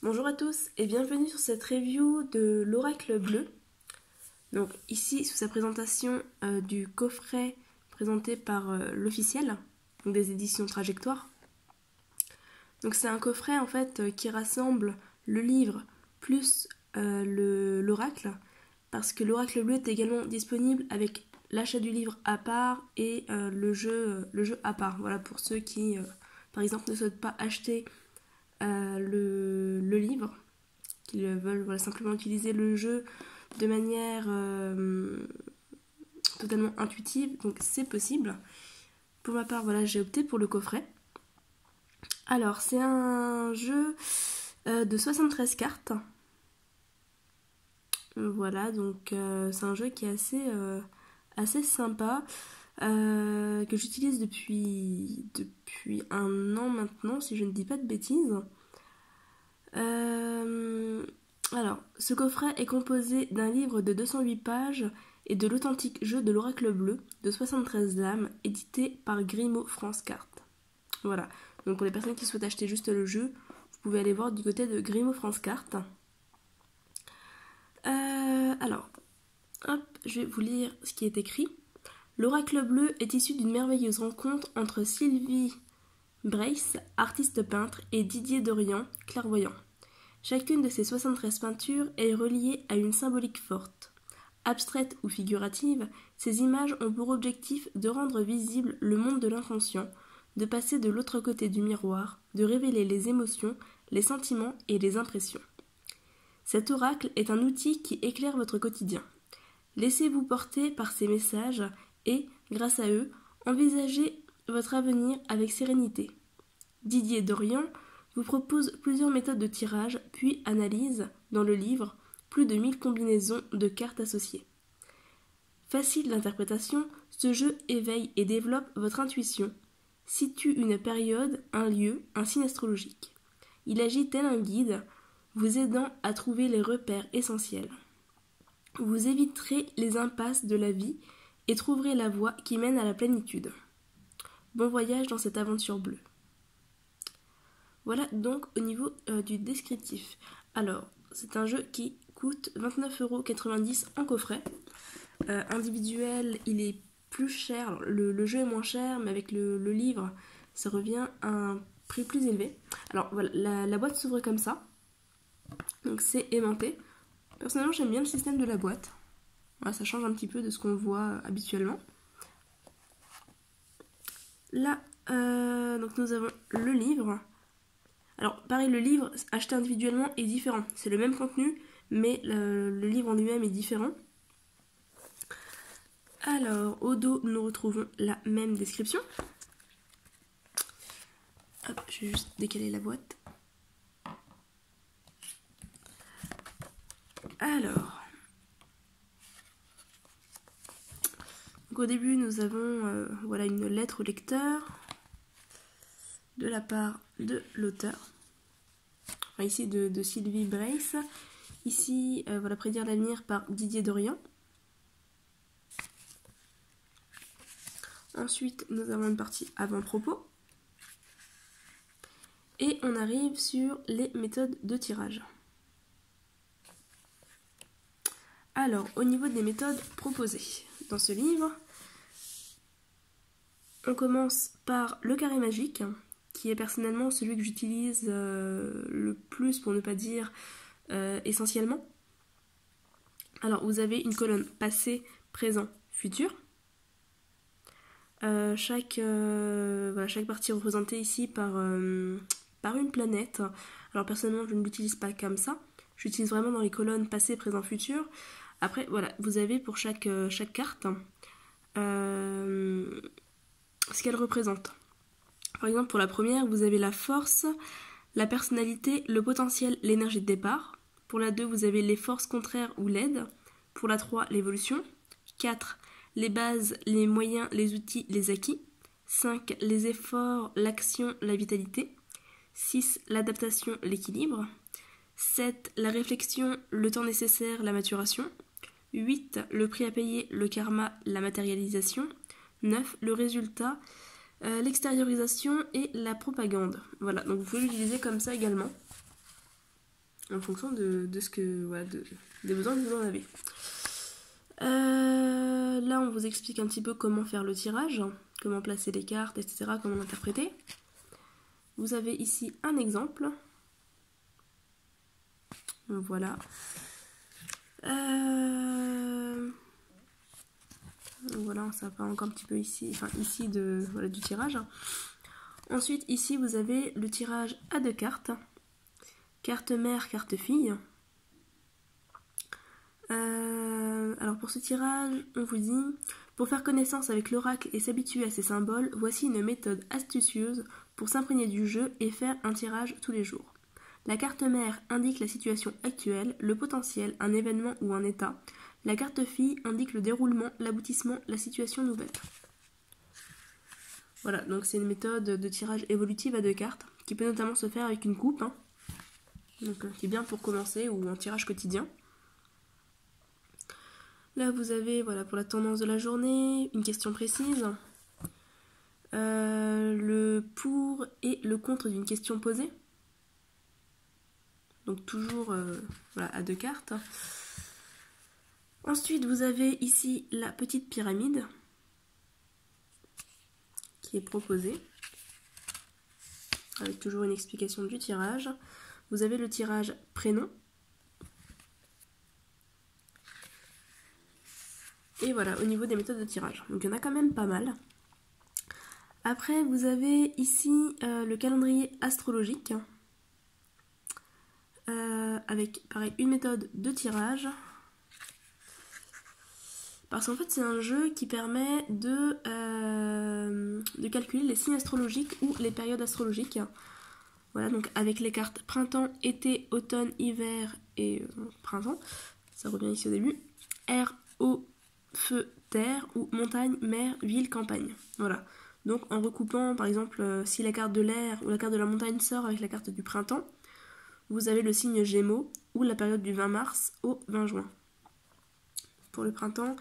Bonjour à tous et bienvenue sur cette review de l'Oracle Bleu. Donc ici sous sa présentation du coffret présenté par l'Officiel, donc des éditions Trajectoire. Donc c'est un coffret en fait qui rassemble le livre plus l'Oracle, parce que l'Oracle Bleu est également disponible avec l'achat du livre à part et le jeu à part. Voilà, pour ceux qui par exemple ne souhaitent pas acheter le livre, qui veulent simplement utiliser le jeu de manière totalement intuitive, donc c'est possible. Pour ma part, voilà, j'ai opté pour le coffret. Alors, c'est un jeu de 73 cartes. Voilà, donc c'est un jeu qui est assez sympa, que j'utilise depuis un an maintenant, si je ne dis pas de bêtises. Alors, ce coffret est composé d'un livre de 208 pages et de l'authentique jeu de l'Oracle Bleu de 73 dames, édité par Grimaud France Cartes. Voilà, donc pour les personnes qui souhaitent acheter juste le jeu, vous pouvez aller voir du côté de Grimaud France Cartes. Alors, hop, je vais vous lire ce qui est écrit. L'Oracle Bleu est issu d'une merveilleuse rencontre entre Sylvie Brace, artiste peintre, et Didier Dorian, clairvoyant. Chacune de ces 73 peintures est reliée à une symbolique forte. Abstraites ou figuratives, ces images ont pour objectif de rendre visible le monde de l'inconscient, de passer de l'autre côté du miroir, de révéler les émotions, les sentiments et les impressions. Cet oracle est un outil qui éclaire votre quotidien. Laissez-vous porter par ces messages et, grâce à eux, envisagez votre avenir avec sérénité. Didier Dorian vous propose plusieurs méthodes de tirage, puis analyse, dans le livre, plus de 1000 combinaisons de cartes associées. Facile d'interprétation, ce jeu éveille et développe votre intuition, situe une période, un lieu, un signe astrologique. Il agit tel un guide, vous aidant à trouver les repères essentiels. Vous éviterez les impasses de la vie et trouverez la voie qui mène à la plénitude. Bon voyage dans cette aventure bleue. Voilà donc au niveau du descriptif. Alors, c'est un jeu qui coûte 29,90€ en coffret. Individuel, il est plus cher. Le jeu est moins cher, mais avec le livre, ça revient à un prix plus élevé. Alors voilà, la boîte s'ouvre comme ça. Donc c'est aimanté. Personnellement, j'aime bien le système de la boîte. Voilà, ça change un petit peu de ce qu'on voit habituellement. Là, donc nous avons le livre. Alors, pareil, le livre acheté individuellement est différent. C'est le même contenu, mais le livre en lui-même est différent. Alors, au dos, nous retrouvons la même description. Hop, je vais juste décaler la boîte. Alors, donc au début, nous avons voilà, une lettre au lecteur de la part de l'auteur. Enfin, ici de Sylvie Brace. Ici, voilà, Prédire l'avenir par Didier Dorian. Ensuite, nous avons une partie avant-propos. Et on arrive sur les méthodes de tirage. Alors, au niveau des méthodes proposées dans ce livre, on commence par le carré magique, qui est personnellement celui que j'utilise le plus, pour ne pas dire essentiellement. Alors, vous avez une colonne passé, présent, futur. Chaque partie est représentée ici par une planète. Alors personnellement, je ne l'utilise pas comme ça. J'utilise vraiment dans les colonnes passé, présent, futur. Après, voilà, vous avez pour chaque carte ce qu'elle représente. Par exemple, pour la première, vous avez la force, la personnalité, le potentiel, l'énergie de départ. Pour la 2, vous avez les forces contraires ou l'aide. Pour la 3, l'évolution. 4, les bases, les moyens, les outils, les acquis. 5, les efforts, l'action, la vitalité. 6, l'adaptation, l'équilibre. 7, la réflexion, le temps nécessaire, la maturation. 8, le prix à payer, le karma, la matérialisation. 9, le résultat, l'extériorisation et la propagande. Voilà, donc vous pouvez l'utiliser comme ça également. en fonction de ce que voilà, des besoins que vous en avez. Là, on vous explique un petit peu comment faire le tirage, comment placer les cartes, etc., comment l'interpréter. Vous avez ici un exemple. Voilà. Voilà, ça part encore un petit peu ici, enfin ici voilà, du tirage. Ensuite, ici, vous avez le tirage à 2 cartes. Carte mère, carte fille. Alors pour ce tirage, on vous dit, pour faire connaissance avec l'oracle et s'habituer à ses symboles, voici une méthode astucieuse pour s'imprégner du jeu et faire un tirage tous les jours. La carte mère indique la situation actuelle, le potentiel, un événement ou un état. La carte fille indique le déroulement, l'aboutissement, la situation nouvelle. Voilà, donc c'est une méthode de tirage évolutive à 2 cartes, qui peut notamment se faire avec une coupe, hein. Donc qui est bien pour commencer, ou un tirage quotidien. Là, vous avez, voilà, pour la tendance de la journée, une question précise, le pour et le contre d'une question posée. Donc toujours voilà, à 2 cartes. Ensuite, vous avez ici la petite pyramide qui est proposée, avec toujours une explication du tirage. Vous avez le tirage prénom. Et voilà, au niveau des méthodes de tirage. Donc il y en a quand même pas mal. Après, vous avez ici le calendrier astrologique. Avec, pareil, une méthode de tirage. Parce qu'en fait, c'est un jeu qui permet de calculer les signes astrologiques ou les périodes astrologiques. Voilà, donc avec les cartes printemps, été, automne, hiver et printemps. Ça revient ici au début. Air, eau, feu, terre ou montagne, mer, ville, campagne. Voilà. Donc en recoupant, par exemple, si la carte de l'air ou la carte de la montagne sort avec la carte du printemps, vous avez le signe Gémeaux ou la période du 20 mars au 20 juin. Pour le printemps,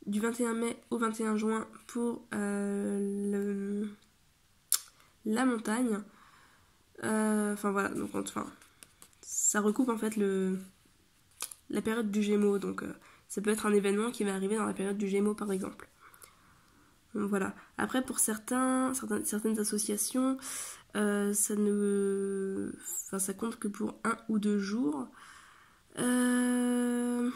du 21 mai au 21 juin pour la montagne. Enfin voilà, donc ça recoupe en fait la période du Gémeaux. Donc ça peut être un événement qui va arriver dans la période du Gémeaux par exemple. Donc, voilà. Après pour certaines associations, ça compte que pour 1 ou 2 jours. Alors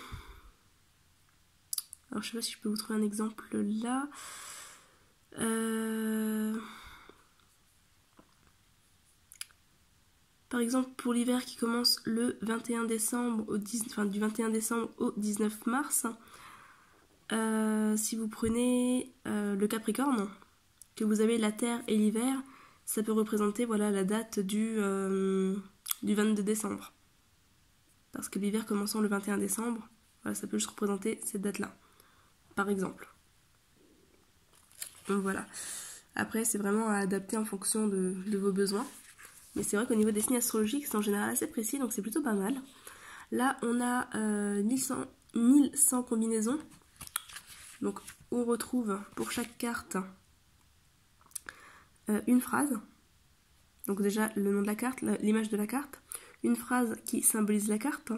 je sais pas si je peux vous trouver un exemple là. Par exemple pour l'hiver qui commence le 21 décembre du 21 décembre au 19 mars, si vous prenez le Capricorne, que vous avez la Terre et l'hiver, ça peut représenter voilà, la date du 22 décembre. Parce que l'hiver commençant le 21 décembre, voilà, ça peut juste représenter cette date-là, par exemple. Donc voilà. Après, c'est vraiment à adapter en fonction de vos besoins. Mais c'est vrai qu'au niveau des signes astrologiques, c'est en général assez précis, donc c'est plutôt pas mal. Là, on a 1100 combinaisons. Donc, on retrouve pour chaque carte une phrase. Donc déjà, le nom de la carte, l'image de la carte. Une phrase qui symbolise la carte.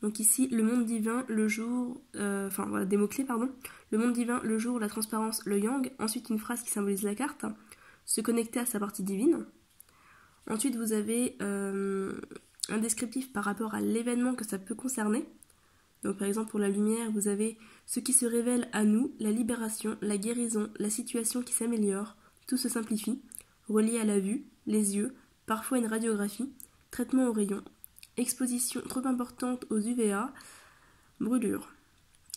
Donc ici, le monde divin, le jour... voilà, des mots-clés, pardon. Le monde divin, le jour, la transparence, le yang. Ensuite, une phrase qui symbolise la carte. Se connecter à sa partie divine. Ensuite, vous avez un descriptif par rapport à l'événement que ça peut concerner. Donc par exemple, pour la lumière, vous avez ce qui se révèle à nous, la libération, la guérison, la situation qui s'améliore, tout se simplifie, relié à la vue, les yeux, parfois une radiographie, traitement au rayon, exposition trop importante aux UVA, brûlure.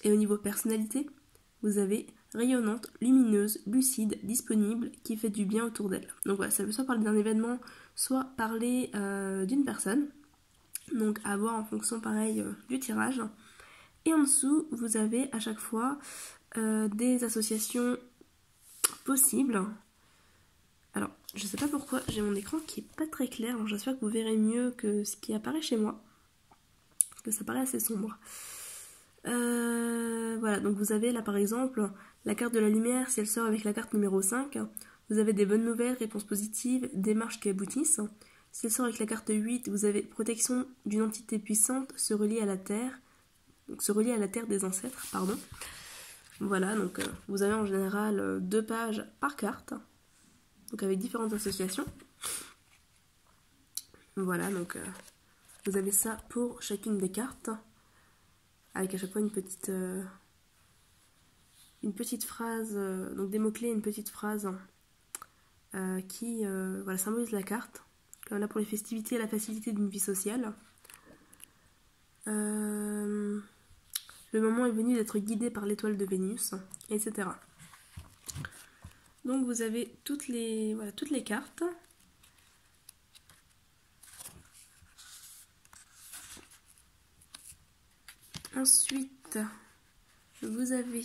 Et au niveau personnalité, vous avez rayonnante, lumineuse, lucide, disponible, qui fait du bien autour d'elle. Donc voilà, ça veut soit parler d'un événement, soit parler d'une personne. Donc à voir en fonction pareil du tirage. Et en dessous, vous avez à chaque fois des associations possibles. Alors, je sais pas pourquoi, j'ai mon écran qui est pas très clair, alors j'espère que vous verrez mieux que ce qui apparaît chez moi. Parce que ça paraît assez sombre. Voilà, donc vous avez là par exemple la carte de la lumière, si elle sort avec la carte numéro 5, vous avez des bonnes nouvelles, réponses positives, démarches qui aboutissent. S'il sort avec la carte 8, vous avez protection d'une entité puissante se relie à la Terre. Donc se relie à la Terre des ancêtres, pardon. Voilà, donc vous avez en général 2 pages par carte. Donc avec différentes associations. Voilà, donc vous avez ça pour chacune des cartes. Avec à chaque fois une petite phrase, donc des mots-clés, une petite phrase qui voilà, symbolise la carte. Comme là pour les festivités et la facilité d'une vie sociale. Le moment est venu d'être guidé par l'étoile de Vénus, etc. Donc vous avez toutes les cartes. Ensuite, vous avez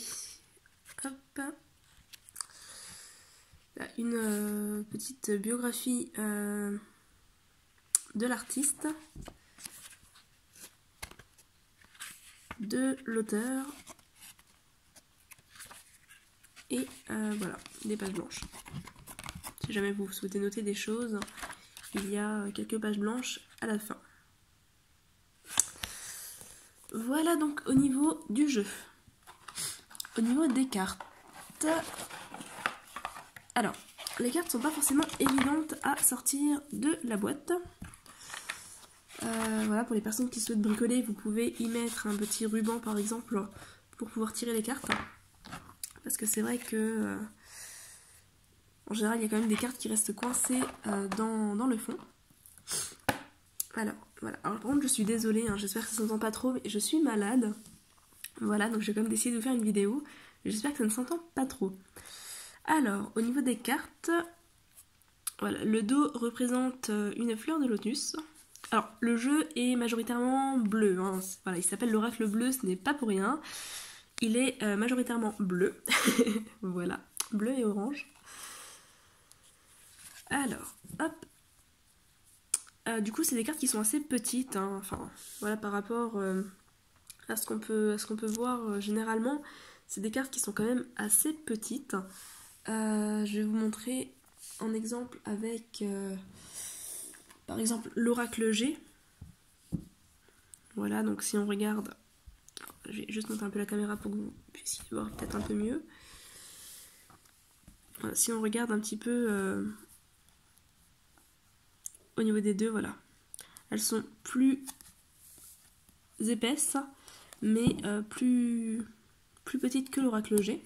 une petite biographie de l'artiste, de l'auteur, et voilà, des pages blanches. Si jamais vous souhaitez noter des choses, il y a quelques pages blanches à la fin. Voilà donc au niveau du jeu. Au niveau des cartes. Alors, les cartes sont pas forcément évidentes à sortir de la boîte. Voilà, pour les personnes qui souhaitent bricoler, vous pouvez y mettre un petit ruban par exemple pour pouvoir tirer les cartes. Parce que c'est vrai que en général il y a quand même des cartes qui restent coincées dans le fond. Alors, voilà. Alors par contre je suis désolée, hein, j'espère que ça ne s'entend pas trop, mais je suis malade. Voilà, donc j'ai quand même décidé de vous faire une vidéo. J'espère que ça ne s'entend pas trop. Alors, au niveau des cartes, voilà, le dos représente une fleur de lotus. Alors, le jeu est majoritairement bleu. Hein. Voilà, il s'appelle l'oracle bleu, ce n'est pas pour rien. Il est majoritairement bleu. Voilà, bleu et orange. Alors, hop. Du coup, c'est des cartes qui sont assez petites. Hein. Enfin, voilà, par rapport à ce qu'on peut voir généralement, c'est des cartes qui sont quand même assez petites. Je vais vous montrer un exemple avec, par exemple, l'oracle G. Voilà, donc si on regarde, je vais juste monter un peu la caméra pour que vous puissiez voir peut-être un peu mieux. Voilà, si on regarde un petit peu au niveau des deux, voilà. Elles sont plus épaisses, mais plus petites que l'oracle G.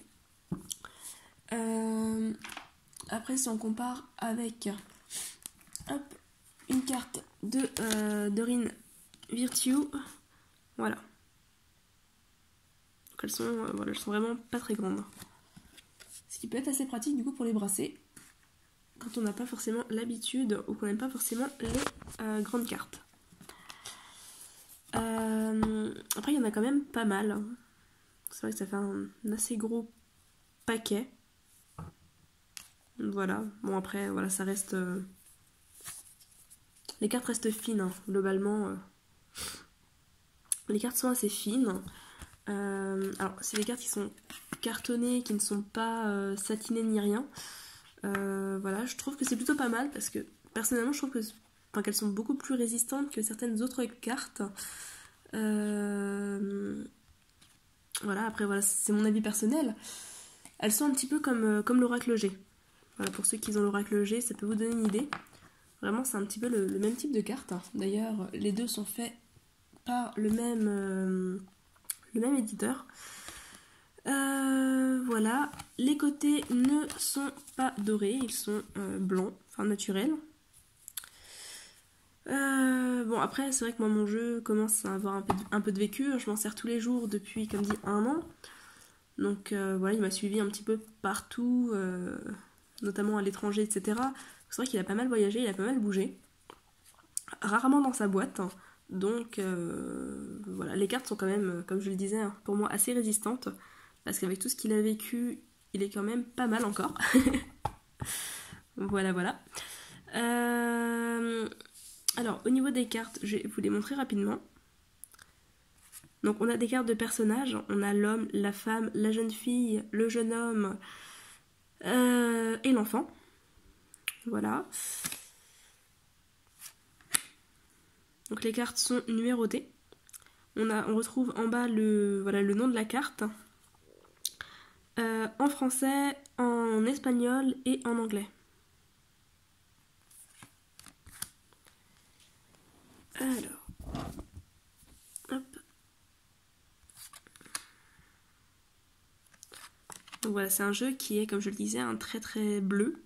Après, si on compare avec une carte de Doreen Virtue, voilà. Donc elles sont vraiment pas très grandes. Ce qui peut être assez pratique du coup pour les brasser, quand on n'a pas forcément l'habitude ou qu'on n'aime pas forcément les grandes cartes. Après, il y en a quand même pas mal. C'est vrai que ça fait un assez gros paquet. Voilà, bon après, voilà, ça reste... Les cartes restent fines, hein. Globalement. Les cartes sont assez fines. Alors, c'est des cartes qui sont cartonnées, qui ne sont pas satinées ni rien. Voilà, je trouve que c'est plutôt pas mal, parce que, personnellement, je trouve que... Enfin, qu'elles sont beaucoup plus résistantes que certaines autres cartes. Voilà, après, voilà, c'est mon avis personnel. Elles sont un petit peu comme l'oracle G. Voilà, pour ceux qui ont l'oracle G, ça peut vous donner une idée. Vraiment, c'est un petit peu le même type de carte. D'ailleurs, les deux sont faits par le même éditeur. Voilà, les côtés ne sont pas dorés, ils sont blancs, enfin naturels. Bon, après, c'est vrai que moi, mon jeu commence à avoir un peu de vécu. Je m'en sers tous les jours depuis, comme dit, 1 an. Donc voilà, il m'a suivi un petit peu partout, notamment à l'étranger, etc. C'est vrai qu'il a pas mal voyagé, il a pas mal bougé. Rarement dans sa boîte. Donc voilà, les cartes sont quand même, comme je le disais, hein, pour moi assez résistantes. Parce qu'avec tout ce qu'il a vécu, il est quand même pas mal encore. Voilà, voilà. Alors, au niveau des cartes, je vais vous les montrer rapidement. Donc on a des cartes de personnages, on a l'homme, la femme, la jeune fille, le jeune homme et l'enfant. Voilà. Donc les cartes sont numérotées. On retrouve en bas le nom de la carte, en français, en espagnol et en anglais. Alors, hop. Donc voilà, c'est un jeu qui est, comme je le disais, un très très bleu.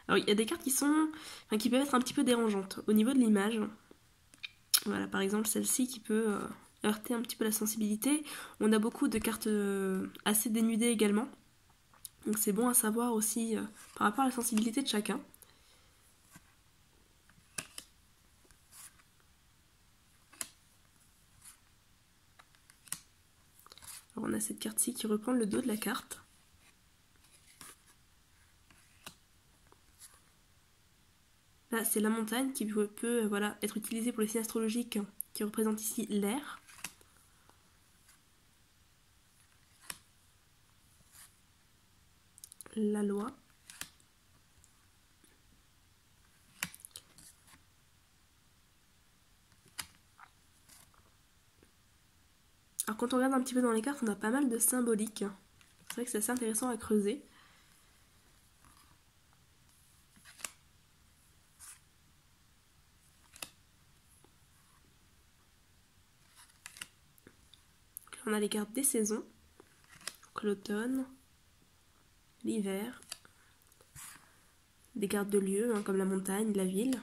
Alors il y a des cartes qui peuvent être un petit peu dérangeantes au niveau de l'image. Voilà, par exemple celle-ci qui peut heurter un petit peu la sensibilité. On a beaucoup de cartes assez dénudées également. Donc c'est bon à savoir aussi par rapport à la sensibilité de chacun. Alors on a cette carte-ci qui reprend le dos de la carte. Là, c'est la montagne qui peut être utilisée pour les signes astrologiques qui représentent ici l'air. La loi. Alors quand on regarde un petit peu dans les cartes, on a pas mal de symboliques. C'est vrai que c'est assez intéressant à creuser. On a les cartes des saisons, l'automne, l'hiver, des cartes de lieux comme la montagne, la ville,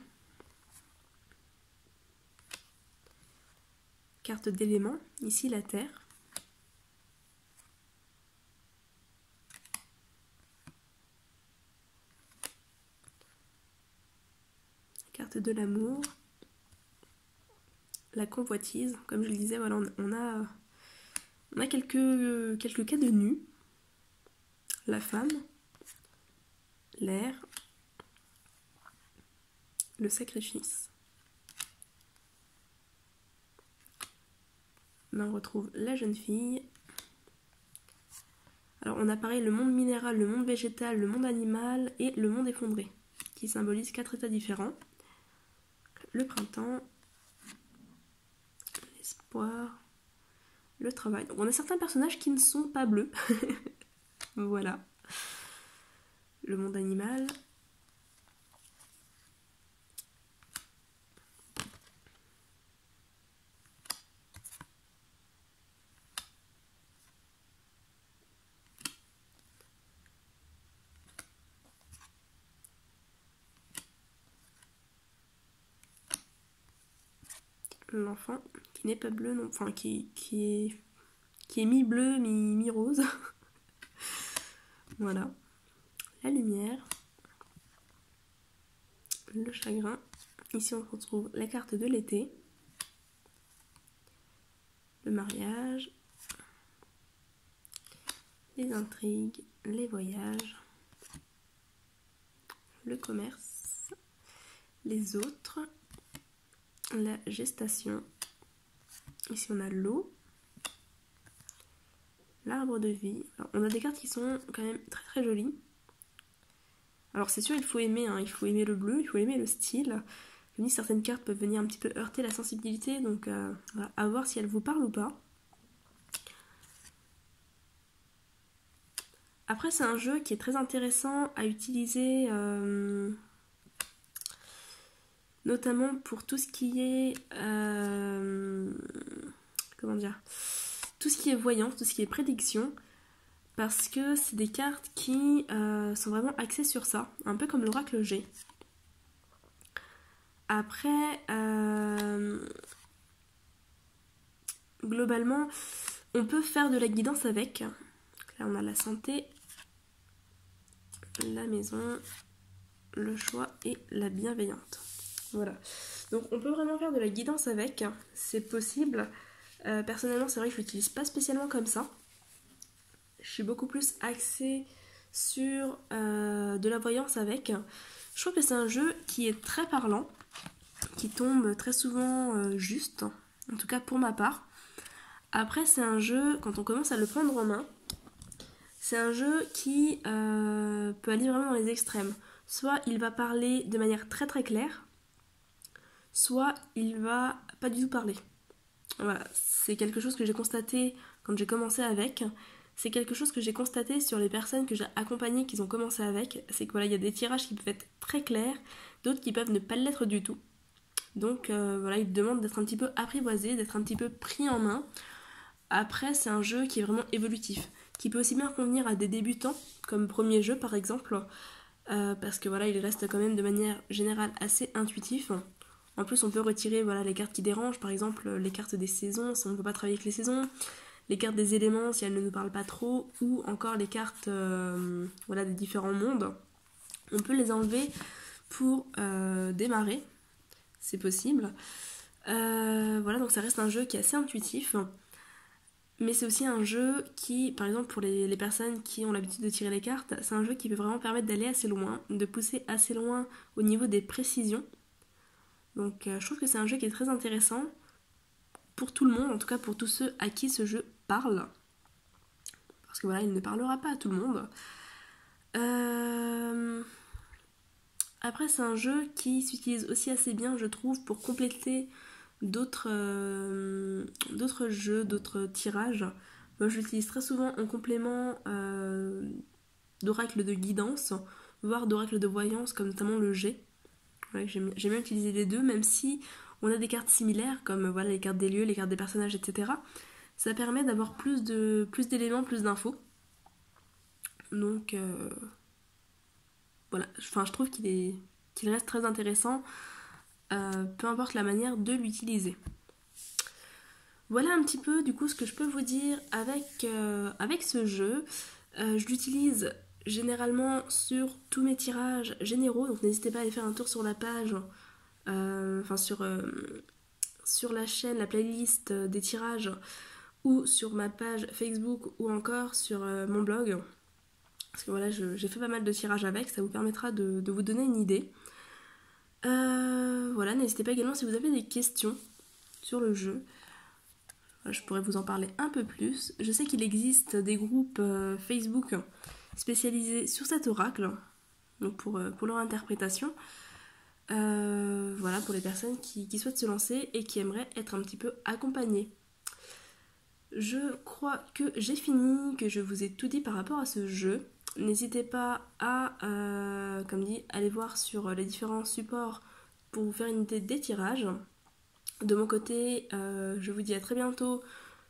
carte d'éléments, ici la terre, carte de l'amour, la convoitise, comme je le disais, voilà, on a quelques cas de nu, la femme, l'air, le sacrifice. Là, on retrouve la jeune fille. Alors, on a pareil le monde minéral, le monde végétal, le monde animal et le monde effondré, qui symbolisent 4 états différents. Le printemps, l'espoir, le travail. Donc, on a certains personnages qui ne sont pas bleus. Voilà. Le monde animal. L'enfant qui n'est pas bleu, non, enfin qui est mi-bleu, mi-rose. Voilà. La lumière. Le chagrin. Ici on retrouve la carte de l'été. Le mariage. Les intrigues. Les voyages. Le commerce. Les autres. La gestation. Ici on a l'eau. L'arbre de vie. Alors, on a des cartes qui sont quand même très très jolies. Alors c'est sûr, il faut aimer le bleu, il faut aimer le style. Je me dis, certaines cartes peuvent venir un petit peu heurter la sensibilité, donc voilà, à voir si elles vous parlent ou pas. Après, c'est un jeu qui est très intéressant à utiliser, notamment pour tout ce qui est... comment dire, tout ce qui est voyance, tout ce qui est prédiction, parce que c'est des cartes qui sont vraiment axées sur ça, un peu comme l'oracle G. Après, globalement, on peut faire de la guidance avec. Là, on a la santé, la maison, le choix et la bienveillante. Voilà. Donc, on peut vraiment faire de la guidance avec. C'est possible. Personnellement, c'est vrai que je l'utilise pas spécialement comme ça. Je suis beaucoup plus axée sur de la voyance avec. Je trouve que c'est un jeu qui est très parlant, qui tombe très souvent juste, en tout cas pour ma part. Après, c'est un jeu, quand on commence à le prendre en main, c'est un jeu qui peut aller vraiment dans les extrêmes. Soit il va parler de manière très très claire, soit il va pas du tout parler. Voilà, c'est quelque chose que j'ai constaté quand j'ai commencé avec. C'est quelque chose que j'ai constaté sur les personnes que j'ai accompagnées qui ont commencé avec. C'est que voilà, il y a des tirages qui peuvent être très clairs, d'autres qui peuvent ne pas l'être du tout. Donc voilà, il demande d'être un petit peu apprivoisé, d'être un petit peu pris en main. Après, c'est un jeu qui est vraiment évolutif, qui peut aussi bien convenir à des débutants, comme premier jeu par exemple, parce que voilà, il reste quand même de manière générale assez intuitif. En plus, on peut retirer voilà, les cartes qui dérangent, par exemple les cartes des saisons, si on ne peut pas travailler avec les saisons, les cartes des éléments si elles ne nous parlent pas trop, ou encore les cartes voilà, des différents mondes. On peut les enlever pour démarrer, c'est possible. Voilà, donc ça reste un jeu qui est assez intuitif, mais c'est aussi un jeu qui, par exemple pour les personnes qui ont l'habitude de tirer les cartes, c'est un jeu qui peut vraiment permettre d'aller assez loin, de pousser assez loin au niveau des précisions. Donc je trouve que c'est un jeu qui est très intéressant pour tout le monde, en tout cas pour tous ceux à qui ce jeu parle. Parce que voilà, il ne parlera pas à tout le monde. Après, c'est un jeu qui s'utilise aussi assez bien, je trouve, pour compléter d'autres jeux, d'autres tirages. Moi, je l'utilise très souvent en complément d'oracle de guidance, voire d'oracle de voyance, comme notamment le G. Ouais, j'aime bien utiliser les deux, même si on a des cartes similaires, comme voilà, les cartes des lieux, les cartes des personnages, etc. Ça permet d'avoir plus d'éléments, plus d'infos. Donc, voilà, enfin, je trouve qu'il reste très intéressant, peu importe la manière de l'utiliser. Voilà un petit peu du coup ce que je peux vous dire avec ce jeu. Je l'utilise généralement sur tous mes tirages généraux, donc n'hésitez pas à aller faire un tour sur la page, sur la chaîne, la playlist des tirages, ou sur ma page Facebook, ou encore sur mon blog. Parce que voilà, j'ai fait pas mal de tirages avec, ça vous permettra de vous donner une idée. Voilà, n'hésitez pas également si vous avez des questions sur le jeu. Je pourrais vous en parler un peu plus. Je sais qu'il existe des groupes Facebook spécialisés sur cet oracle, donc pour leur interprétation. Voilà, pour les personnes qui souhaitent se lancer et qui aimeraient être un petit peu accompagnées. Je crois que j'ai fini, que je vous ai tout dit par rapport à ce jeu. N'hésitez pas à, comme dit, aller voir sur les différents supports pour vous faire une idée des tirages. De mon côté, je vous dis à très bientôt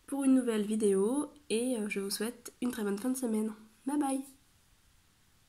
pour une nouvelle vidéo et je vous souhaite une très bonne fin de semaine. Bye bye!